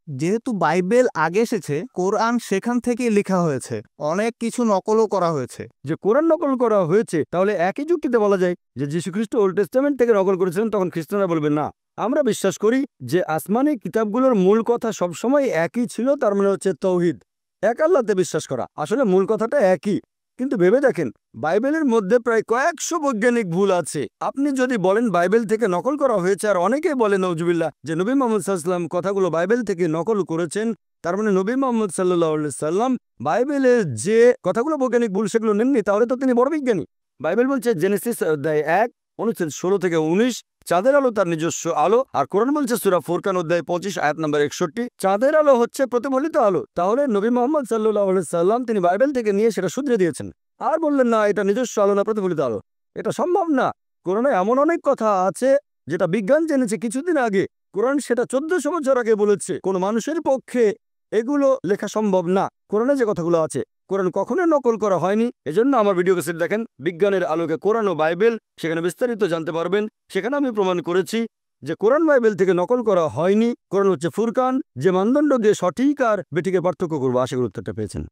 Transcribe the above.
যেহেতু বাইবেল আগে এসেছে, কোরআন সেখান থেকেই লেখা হয়েছে, অনেক কিছু নকলও করা হয়েছে। যে কোরআন নকল করা হয়েছে, তাহলে একই যুক্তিতে বলা যায় যে যীশুখ্রিস্ট ওল্ড টেস্টামেন্ট থেকে নকল করেছিলেন। তখন খ্রিস্টানরা বলবে না, আমরা বিশ্বাস করি যে আসমানি কিতাবগুলোর মূল কথা সবসময় একই ছিল, তার মানে হচ্ছে তৌহিদ, এক আল্লাহতে বিশ্বাস করা। আসলে মূল কথাটা একই, কিন্তু ভেবে দেখেন বাইবেলের মধ্যে প্রায় কয়েকশো বৈজ্ঞানিক ভুল আছে। আপনি যদি বলেন বাইবেল থেকে নকল করা হয়েছে, আর অনেকেই বলে নওজুবিল্লাহ যে নবী মোহাম্মদ সাল্লাল্লাহু কথাগুলো বাইবেল থেকে নকল করেছেন, তার মানে নবী মোহাম্মদ সাল্লাল্লাহু আলাইহি সাল্লাম বাইবেলের যে কথাগুলো বৈজ্ঞানিক ভুল সেগুলো নেননি, তাহলে তো তিনি বড় বিজ্ঞানী। বাইবেল বলছে জেনেসিস অধ্যায় 1 অনুচ্ছেদ 16 থেকে 19 চাঁদের আলো তার নিজস্ব আলো, আর কোরআন বলছে সূরা ফুরকান অধ্যায় 25 আয়াত নম্বর 61 চাঁদের আলো হচ্ছে প্রতিফলিত আলো। তাহলে নবী মোহাম্মদ সাল্লাল্লাহু আলাইহি সাল্লাম তিনি বাইবেল থেকে নিয়ে সেটা শুধরে দিয়েছেন, আর বললেন না এটা নিজস্ব আলো না প্রতিফলিত আলো। এটা সম্ভব না। কোরআনে এমন অনেক কথা আছে যেটা বিজ্ঞান জেনেছে কিছুদিন আগে। কোরআন সেটা 1400 বছর আগে বলেছে। কোনো মানুষের পক্ষে এগুলো লেখা সম্ভব না। কোরআনে যে কথাগুলো আছে কোরআন কখনোই নকল করা হয়নি। এজন্য আমার ভিডিও ক্যাসেট দেখেন বিজ্ঞানের আলোকে কোরআন ও বাইবেল, সেখানে বিস্তারিত জানতে পারবেন। সেখানে আমি প্রমাণ করেছি যে কোরআন বাইবেল থেকে নকল করা হয়নি। কোরআন হচ্ছে ফুরকান, যে মানদণ্ড দিয়ে সঠিক আর বেঠিকের পার্থক্য করবো। আশা করি উত্তরটা পেয়েছেন।